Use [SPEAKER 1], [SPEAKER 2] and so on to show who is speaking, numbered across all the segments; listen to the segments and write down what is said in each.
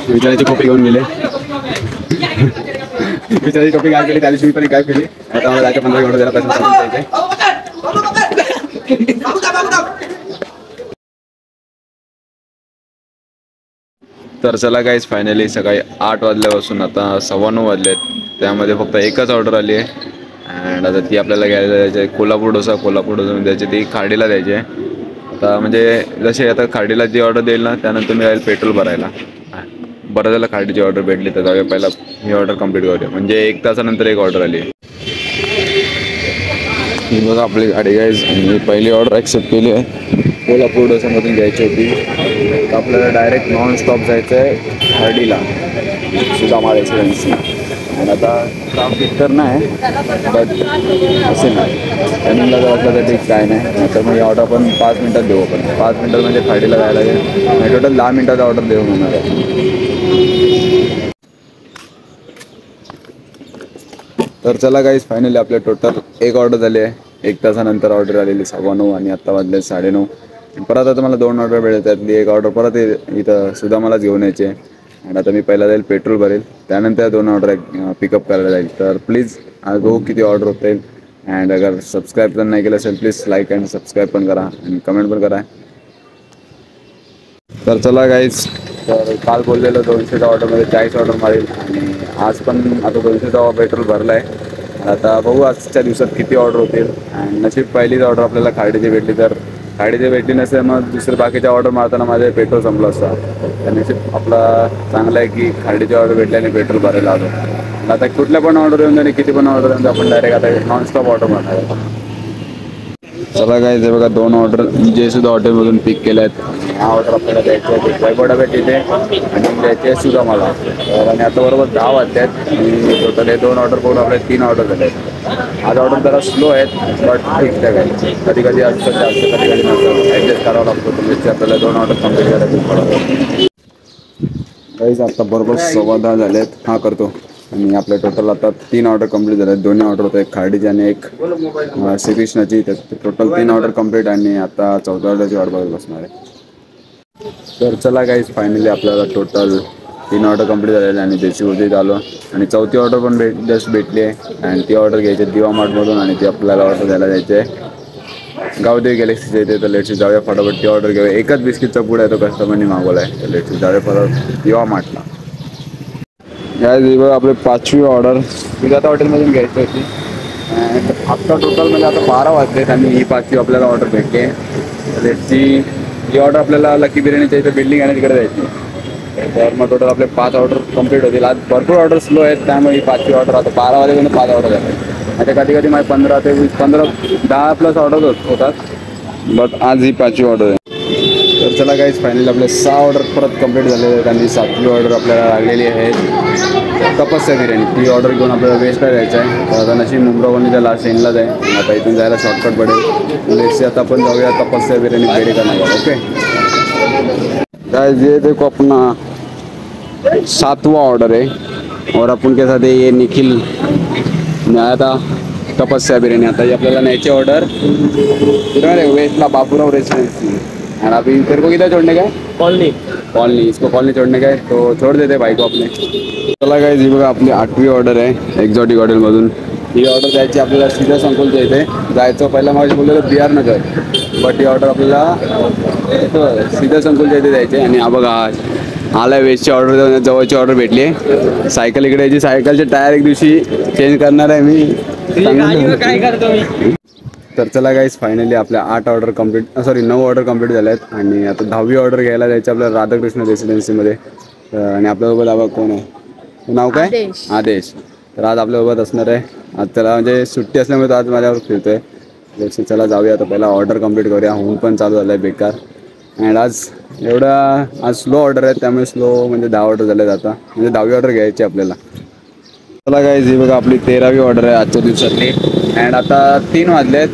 [SPEAKER 1] विचारायची कॉपी घेऊन गेले. विचारायची कॉपी काय केली त्या दिवशी पण काय केली. आता मला जायचं 15 ऑर्डर द्यायला पैसे. तर चला गाईज फायनली सकाळी 8 वाजल्यापासून आता 9:15 वाजलेत. त्यामध्ये फक्त एकच ऑर्डर आली आहे अँड आता ती आपल्याला घ्यायला द्यायची आहे. कोल्हापूर डोसा द्यायची, ती खाडीला द्यायची आहे. आता म्हणजे जसे आता खाडीला जी ऑर्डर देईल ना त्यानंतर मी जाईल पेट्रोल भरायला. बरं झालं खाडीची ऑर्डर भेटली तर जाऊया पहिला ही ऑर्डर कंप्लीट करूया. म्हणजे 1 तासानंतर एक ऑर्डर आली आहे. ही बघा आपली गाडी गाईज. मी पहिली ऑर्डर ॲक्सेप्ट केली आहे. कोल्हापूर डोसामधून घ्यायची होती. तर आपल्याला डायरेक्ट नॉन स्टॉप जायचं आहे खाडीला सुदामा रेसिडेन्सी. आणि आता ट्राफिक तर नाही बट असे नाही टायमिंगला जर असलं तर ठीक काय नाही. तर मग ही ऑर्डर आपण 5 मिनटात देऊ. आपण 5 मिनटात म्हणजे खाडीला जायला लागेल आणि टोटल 10 मिनटाचा ऑर्डर देऊ होणार आहे. तर चला गाईज फायनली आपल्या टोटल एक ऑर्डर झाली आहे. 1 तासानंतर ऑर्डर आलेली 9:15 आणि आत्ता वाजले 9:30. परत आता मला 2 ऑर्डर भेटत. त्यातली एक ऑर्डर परत इथं सुदामालाच घेऊन यायचे आणि आता मी पहिला जाईल पेट्रोल भरेल त्यानंतर 2 ऑर्डर पिकअप करायला जाईल. तर प्लीज बघू किती ऑर्डर होते अँड अगर सबस्क्राईब पण नाही केलं असेल प्लीज लाईक अँड सबस्क्राईब पण करा आणि कमेंट पण करा. तर चला गाईज तर काल बोललेलं 200च्या ऑर्डरमध्ये 40 ऑर्डर मारेल आणि आज पण आता 200चा पेट्रोल भरला आहे. आता बघू आजच्या दिवसात किती ऑर्डर होतील अँड नशीब पहिलीच ऑर्डर आपल्याला खाडीची भेटली. तर खाडीची भेटली नसेल मग दुसरे बाकीच्या ऑर्डर मारताना माझे पेट्रोल संपलं असतं. तर नशीब आपला चांगला आहे की खाडीची ऑर्डर भेटली आणि पेट्रोल भरायला आलो. आता कुठल्या पण ऑर्डर येऊन आणि किती पण ऑर्डर येऊन आपण डायरेक्ट आता नॉनस्टॉप ऑर्डर मारणार. चला काय ते बघा 2 ऑर्डर जे सुद्धा हॉटेलमधून पिक केल्या आहेत. हा ऑर्डर आपल्याला द्यायचा आहे वैभवडा भेट इथे आणि द्यायचे आहे सुद्धा मला. आणि आता बरोबर 10 वाजले आहेत आणि टोटल हे 2 ऑर्डर करून आपले 3 ऑर्डर झाले आहेत. आज ऑर्डर जरा स्लो आहेत बट ठीक ठाक आहे. कधी कधी असतं जास्त कधी कधी नसतं ॲडजस्ट करावं लागतो. म्हणजे आपल्याला 2 ऑर्डर कंप्लीट करायचं पडतं. काहीच आता बरोबर 10:15 झाले आहेत. हा करतो आणि आपल्या टोटल आता 3 ऑर्डर कंप्लीट झाले आहेत. 2 ऑर्डर होते एक खाडीची आणि एक श्रीकृष्णाची. टोटल 3 ऑर्डर कंप्लीट आणि आता 4थ्या ऑर्डरची वाट बघत बसणार आहे. तर चला गाईज फायनली आपल्याला टोटल 3 ऑर्डर कंप्लीट झालेले आणि देशी उद्या आलो आणि 4थी ऑर्डर पण जस्ट भेटली आहे आणि ती ऑर्डर घ्यायची आहे दिवा मार्टमधून आणि ती आपल्याला ऑर्डर द्यायला जायची आहे गावदेवी गॅलेक्सीच्या इथे. तर लेट्स जाऊया फटाफट ती ऑर्डर घेऊया. एकच बिस्किटचा पुढे आहे तो कस्टमरनी मागवला आहे. तर लेट्स जाऊया फटाफट दिवा मार्टला. या आपली 5वी ऑर्डर सुजाता हॉटेलमधून घ्यायची होती. आत्ता टोटल म्हणजे आता 12 वाजलेत आणि ही 5वी आपल्याला ऑर्डर भेटते. लेट्सची ही ऑर्डर आपल्याला लकी बिर्याणीच्या इथे बिल्डिंग आणि तिकडे जायची. तर मग टोटल आपले 5 ऑर्डर कंप्लीट होतील. आज भरपूर ऑर्डर स्लो आहेत त्यामुळे ही 5वी ऑर्डर आता 12 वाजेपर्यंत 5 ऑर्डर झाले. आता कधी कधी माझे 15 ते 20 10 प्लस ऑर्डर होतात बट आज ही 5वी ऑर्डर आहे. तर चला गाईज फायनली आपले 6 ऑर्डर परत कंप्लीट झालेले आहेत आणि 7वी ऑर्डर आपल्याला लागलेली आहे तपस्या बिर्याणी. ती ऑर्डर घेऊन आपल्याला वेस्टला जायचं आहे. तर आता नशीब मुंब्रावणीच्या लास्ट एंडलाच आहे. आता इथून जायला शॉर्टकट पडेल. लेट्स आता आपण जाऊया तपस्या बिर्याणी रेडी करणार. ओके गाइस ये देखो अपना 7वां ऑर्डर है और अपन के साथ ये निखिल ने आया था तपस्या बिर्याणी. आता ये आपल्याला न्यायची ऑर्डर वेस्टला बाबूराव रेसिडेंसी. और अभी तेरे को किधर छोड़ने का है? कॉलनी इसको कॉलनी छोड़ने का है तो छोड़ देते भाई को अपने. चला गाइस ही बघा आपली 8वी ऑर्डर आहे एक्झॉटिक हॉटेलमधून. ही ऑर्डर द्यायची आपल्याला सीधा संकुलच्या इथे जायचं. पहिला माझ्या बोललेलं BR Nagar but he order आपल्याला सीधा संकुलच्या इथे द्यायची. आणि हा बघा आला वेस्टची ऑर्डर जवळची ऑर्डर भेटली आहे. सायकल इकडे यायची. सायकलचे टायर एक दिवशी चेंज करणार आहे मी. काय करतो मी. तर चला गाईस फायनली आपल्या 8 ऑर्डर कंप्लीट 9 ऑर्डर कंप्लीट झाल्या आहेत आणि आता 10वी ऑर्डर घ्यायला जायचं आपल्याला राधाकृष्ण रेसिडेन्सीमध्ये. आणि आपल्यासोबत बाबा कोण आहे नाव काय? आदेश. तर आज आपल्यासोबत असणार आहे. आज त्याला म्हणजे सुट्टी असल्यामुळे तो आज माझ्यावर फिरतो आहे. चला जाऊया आता पहिला ऑर्डर कंप्लीट करूया. होऊन पण चालू झालं आहे बेकार. अँड आज स्लो ऑर्डर आहे त्यामुळे स्लो म्हणजे 10 ऑर्डर झाले आता म्हणजे 10वी ऑर्डर घ्यायची आपल्याला. चला गाईस ही बघा आपली 13वी ऑर्डर आहे आजच्या दिवसातली. अँड आता 3 वाजले आहेत.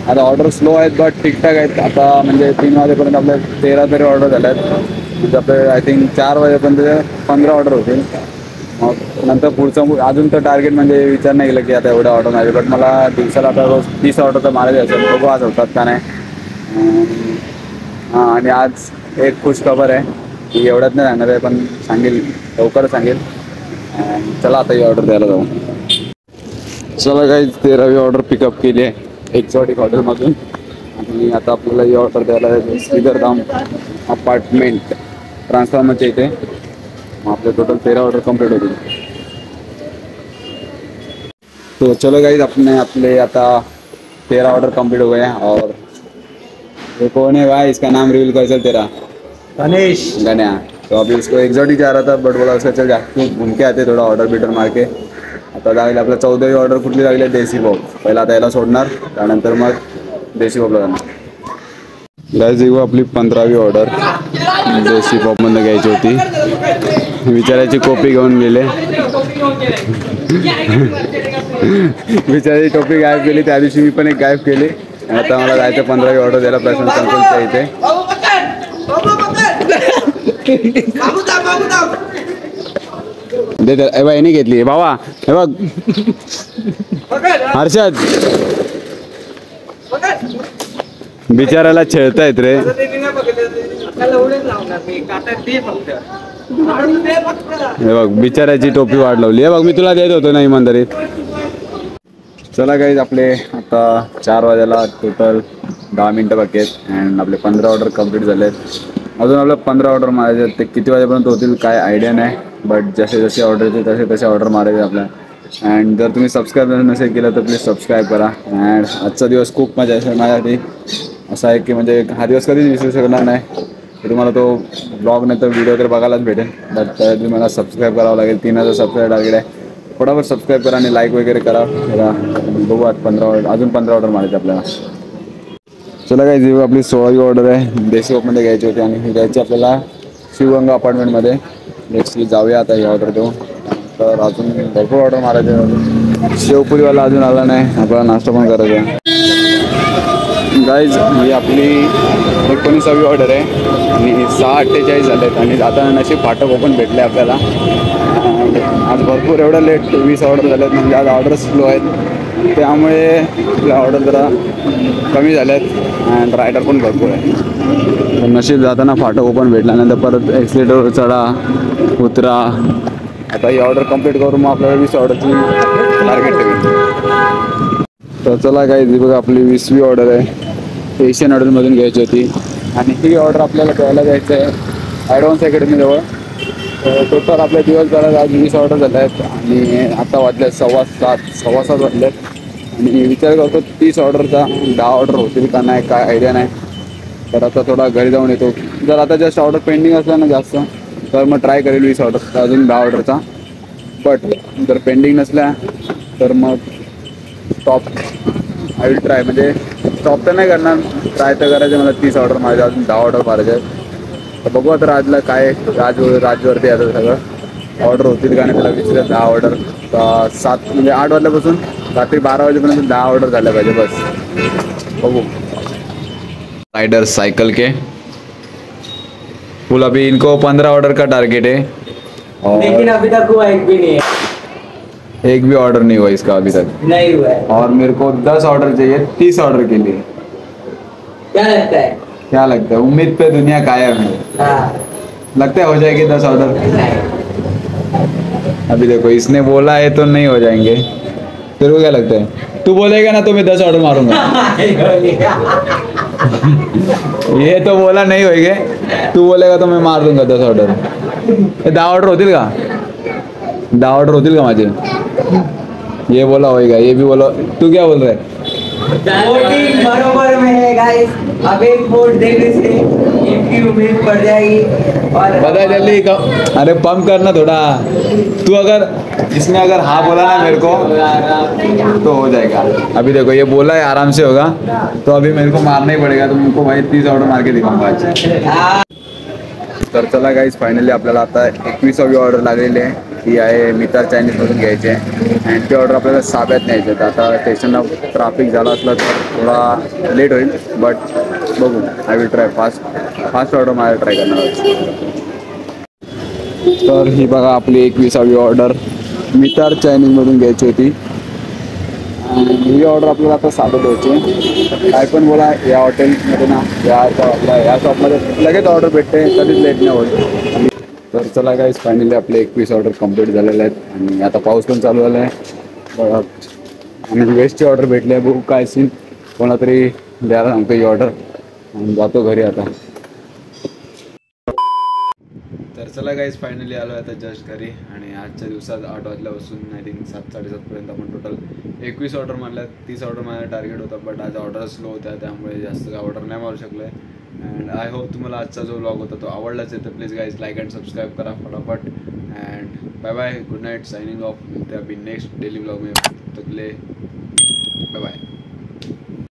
[SPEAKER 1] आता ऑर्डर स्लो आहेत बट ठीकठाक आहेत. आता म्हणजे 3 वाजेपर्यंत आपल्या 13 तरी ऑर्डर झाल्या आहेत. म्हणजे आपले आय थिंक 4 वाजेपर्यंत 15 ऑर्डर होतील. मग नंतर पुढचं अजून तर टार्गेट म्हणजे विचार नाही केलं की आता एवढं ऑर्डर नाही. बट मला दिवसाला आता रोज 30 ऑर्डर तर मारायचे असेल. बघू आज होतात का नाही. हां आणि आज एक खुश खबर आहे ही एवढ्यात नाही सांगणार आहे, पण सांगेल लवकर सांगेल. चला आता ही ऑर्डर द्यायला जाऊ. चला काही 13वी ऑर्डर पिकअप केली आहे एक्झॉटिक हॉटेलमधून. आणि आता आपल्याला ही ऑर्डर द्यायला आहे श्रीधरधाम अपार्टमेंट ट्रान्सफॉर्मरच्या इथे. आपले टोटल 13 ऑर्डर कंप्लीट होतील. तो चलो गाइस अपने आता 13 ऑर्डर कंप्लीट हो गए हैं. और ये कौन है भाई, इसका नाम रिवील कर चल तेरा?
[SPEAKER 2] गणेश.
[SPEAKER 1] गण्या. तो अभी इसको एक्झॉटिक जा रहा था बट बोला उसका चल जाके घूम के आते थोडा ऑर्डर बिटर मार के. आता लागले आपलं 14वी ऑर्डर कुठली लागली देसी पॉप. पहिला आता याला सोडणार, त्यानंतर मग देसी पॉपला जाणार. गाइस ही आपली 15वी ऑर्डर देसी पॉपमधनं घ्यायची होती. विचारायची कॉपी घेऊन गेले. विचारायची टोपी गायब केली. त्या दिवशी मी पण एक गायब केली. आता मला जायचं 15वी ऑर्डर द्यायला प्रशांत संकुलच्या इथे. दे ए बाई, नाही घेतली बाबा. हे बघ हर्षद, बिचाराला छेळतायत रे. हे बघ बिचाराची टोपी वाढ लावली. हे बघ मी तुला देत होतो ना इमानदारीत. चला गाईज आपले आता 4 वाजायला टोटल 10 मिनटं बाकी आहेत. अँड आपले 15 ऑर्डर कंप्लीट झाले आहेत. अजून आपलं 15 ऑर्डर मारायचे. ते किती वाजेपर्यंत होतील काय आयडिया नाही, बट जसे जसे ऑर्डर येतील तसे तसे ऑर्डर मारायचे आपल्या. अँड जर तुम्ही सबस्क्राईब नसेल केलं तर प्लीज सबस्क्राईब करा. अँड आजचा दिवस खूप मजा असेल माझ्यासाठी. असा आहे की म्हणजे हा दिवस कधीच विसरू शकणार नाही. तुम्हाला तो ब्लॉग नाही तर व्हिडिओ तर बघायलाच भेटेल. बट त्यासाठी मला सबस्क्राईब करावं लागेल. 3000 सबस्क्राईब लागेल आहे. फटाफट सबस्क्राईब करा आणि लाईक वगैरे करा. बघू आज 15 ऑर्डर, अजून 15 ऑर्डर मारायचे आपल्याला. चला काय जी आपली 16वी ऑर्डर आहे देसी पॉपमध्ये घ्यायची होती. आणि ही घ्यायची आपल्याला शिवगंगा अपार्टमेंटमध्ये. नेक्स्ट जाऊया आता ही ऑर्डर देऊ. तर अजून भरपूर ऑर्डर मारायचे. शेवपुरीवाला अजून आला नाही, आपल्याला नाश्ता पण करायचा आहे. गाईज ही आपली 19वी ऑर्डर आहे आणि 6:48 झाले आहेत. आणि आता नशीब फाटक ओपन भेटले आपल्याला. आज भरपूर एवढं लेट 20 ऑर्डर झाले आहेत. म्हणजे आज ऑर्डर स्लो आहेत, त्यामुळे आपल्या ऑर्डर जरा कमी झाल्या आहेत. अँड रायडर पण भरपूर आहे. नशीब जाताना फाटक ओपन भेटल्यानंतर परत एक्सिलेटरवर चढा उतरा. आता ही ऑर्डर कंप्लीट करून मग आपल्याला 20 ऑर्डरची टार्गेट ठेवेल. तर चला काय जी बघा आपली 20वी ऑर्डर आहे. एशियन हॉटेलमधून घ्यायची होती. आणि ही ऑर्डर आपल्याला द्यायला जायचं आहे ॲडव्हान्स अकॅडमीजवळ. टोटल आपल्या दिवसभरात आज 20 ऑर्डर झाल्या आहेत. आणि आता वाजले 7:15 वाजले आहेत. आणि विचार करतो 30 ऑर्डरचा 10 ऑर्डर होतील का नाही काय आयडिया नाही. तर आता थोडा घरी जाऊन येतो. जर आता जस्ट ऑर्डर पेंडिंग असला ना जास्त तर मग ट्राय करेल 20 ऑर्डर अजून 10 ऑर्डरचा. बट जर पेंडिंग नसल्या तर मग स्टॉप आय विल ट्राय. म्हणजे स्टॉप तर नाही करणार, ट्राय तर करायचं. मला 30 ऑर्डर मारायचे, अजून 10 ऑर्डर मारायचे आहेत. तर बघू आता राजला काय राजवरती आता सगळं ऑर्डर होतील का नाही. त्याला विचारत 10 ऑर्डर 7 म्हणजे 8 वाजल्यापासून रात्री 12 वाजेपर्यंत 10 ऑर्डर झाल्या पाहिजे बस. बघू. राइडर साइकिल के फुल अभी इनको 15 ऑर्डर का टारगेट है.
[SPEAKER 2] लेकिन अभी तक हुआ एक भी नहीं है.
[SPEAKER 1] एक भी ऑर्डर नहीं हुआ इसका अभी तक.
[SPEAKER 2] नहीं हुआ है.
[SPEAKER 1] और मेरे को 10 ऑर्डर चाहिए 30 ऑर्डर के लिए.
[SPEAKER 2] क्या लगता है?
[SPEAKER 1] क्या लगता है? उम्मीद पे दुनिया कायम है. लगता है हो जाएगी 10 ऑर्डर. अभी देखो इसने बोला है तो नहीं हो जाएंगे. तेरे को क्या लगता है? तू बोलेगा ना तो मैं 10 ऑर्डर मारूंगा. ये तो बोला नहीं होएंगे. तू बोलेगा तो मैं मार दूंगा 10 ऑर्डर. 10 ऑर्डर होतील का? 10 ऑर्डर होतील का माझे? ये बोला होएगा, ये भी बोला. तू क्या बोल रहा है?
[SPEAKER 2] वोटिंग बरोबर में है गाइस. अब एक वोट देने से इनकी उम्मीद बढ़ जाएगी. और
[SPEAKER 1] बता जल्दी अरे पंप करना थोड़ा. तू अगर इसने अगर हाँ बोला ना मेरे को तो हो जाएगा. अभी देखो ये बोला है आराम से होगा. तो अभी मेरे को मारना ही पड़ेगा. तो उनको भाई 30 ऑर्डर मार के दिखाऊंगा. तर चला गाईज फायनली आपल्याला आता 21वी ऑर्डर लागलेली आहे. ती आहे मितार चायनीजमधून घ्यायची आहे. अँड ती ऑर्डर आपल्याला 6 न्यायची आहे. आता स्टेशनला ट्रॅफिक झाला असला तर थोडा लेट होईल. बट बघू I will try fast order मारायला ट्राय करणार. तर ही बघा आपली 21वी ऑर्डर मितार चायनीजमधून घ्यायची होती. ही ऑर्डर आपल्याला आता साधं द्यायची. काय पण बोला या हॉटेलमध्ये ना, आपल्या या शॉपमध्ये लगेच ऑर्डर भेटते, कधीच लेट नाही होत. तर चला गाईस, फायनली आपले 21 ऑर्डर कंप्लीट झालेले आहेत आणि आता पाऊस पण चालू झाला आहे. आणि वेस्टची ऑर्डर भेटली आहे. बघू काय सीन, कोणा तरी द्यायला सांगतो ही ऑर्डर आणि जातो घरी आता. तर चला गाईज, फायनली आलो आता जस्ट घरी आणि आजच्या दिवसात 8 वाजल्यापासून आय थिंक 7-7:30पर्यंत आपण टोटल 21 ऑर्डर मारल्या. 30 ऑर्डर माझा टार्गेट होता, बट आज ऑर्डर स्लो होत्या त्यामुळे जास्त ऑर्डर नाही मारू शकलो आहे. अँड आय होप तुम्हाला आजचा जो व्लॉग होता तो आवडलाच आहे. तर please guys like and subscribe करा फटाफट. And bye bye, good night, signing off. मिलते अभी नेक्स्ट डेली व्लॉग में. तब तक ले बाय बाय.